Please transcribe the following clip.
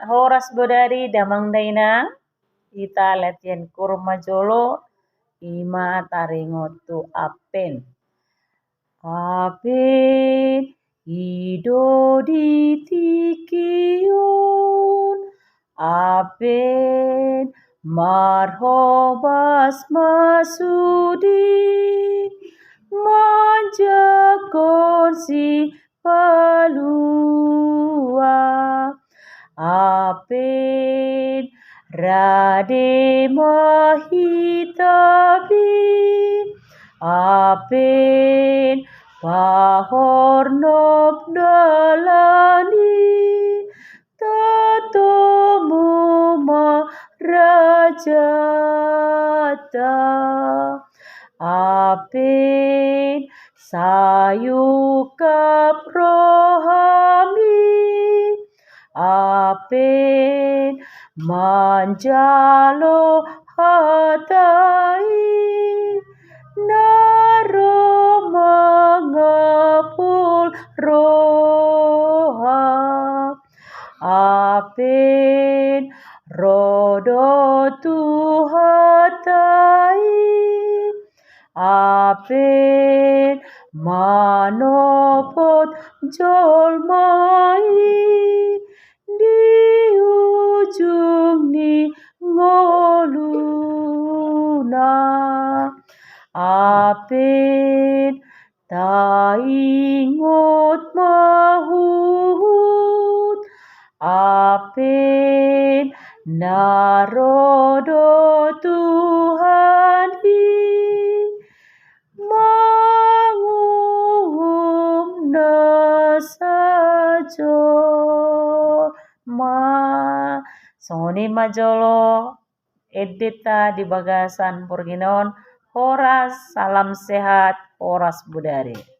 horas bodari damang daina ita latihan kurma jolo ima taringotu apen. Apen ido ditikiun, apen marhobas masudi, manjakon si palua, apen rade mahitabin, apen pahornop dalani, tatomu marajata, apen sayukap rohami, apen manjalo hatai, naro mangapul roha, apen rodo tuhatai, apen manopot jolmai, di ujung ni ngoluna, apen taingot mahut, apen narodo Tuhani, mangum nasajo ma songoni majolo edita di bagasan purginon horas salam sehat horas budari.